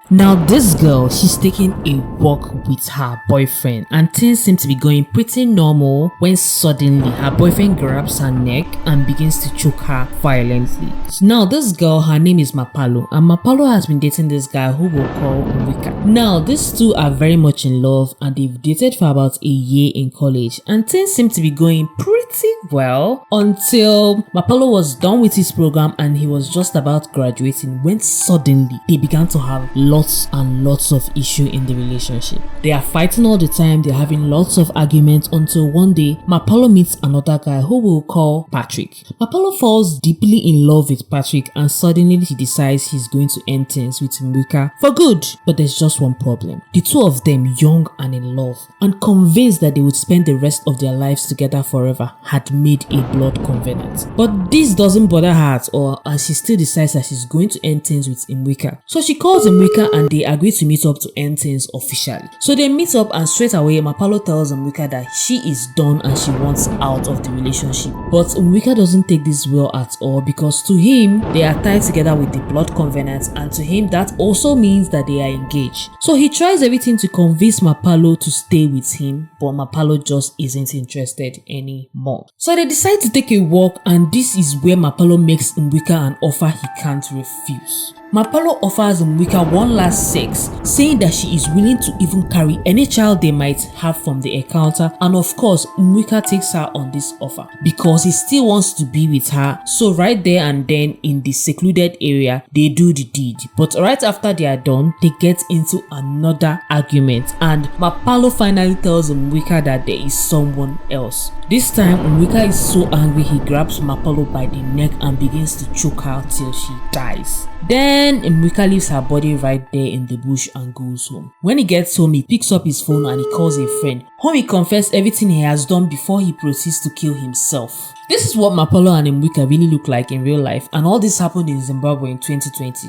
Now this girl, she's taking a walk with her boyfriend and things seem to be going pretty normal when suddenly her boyfriend grabs her neck and begins to choke her violently. So now this girl, her name is Mapalo, and Mapalo has been dating this guy who we'll call Wika. Now these two are very much in love and they've dated for about a year in college and things seem to be going pretty well until Mapalo was done with his program and he was just about graduating when suddenly they began to have lots and lots of issue in the relationship. They are fighting all the time, they're having lots of arguments until one day Mapalo meets another guy who we'll call Patrick. Mapalo falls deeply in love with Patrick and suddenly he decides he's going to end things with Mwika for good. But there's just one problem. The two of them, young and in love and convinced that they would spend the rest of their lives together forever, had made a blood covenant. But this doesn't bother her at all as she still decides that she's going to end things with Mwika. So she calls Mwika and they agree to meet up to end things officially. So they meet up and straight away Mapalo tells Mwika that she is done and she wants out of the relationship. But Mwika doesn't take this well at all because to him they are tied together with the blood covenant and to him that also means that they are engaged. So he tries everything to convince Mapalo to stay with him, but Mapalo just isn't interested anymore. So they decide to take a walk and this is where Mapalo makes Mwika an offer he can't refuse. Mapalo offers Mwika one last sex, saying that she is willing to even carry any child they might have from the encounter, and of course Mwika takes her on this offer because he still wants to be with her. So right there and then in the secluded area they do the deed, but right after they are done they get into another argument and Mapalo finally tells Mwika that there is someone else. This time Mwika is so angry he grabs Mapalo by the neck and begins to choke her till she dies. Then Mwika leaves her body right there in the bush and goes home. When he gets home, he picks up his phone and he calls a friend, whom he confesses everything he has done before he proceeds to kill himself. This is what Mapalo and Mwika really look like in real life, and all this happened in Zimbabwe in 2020.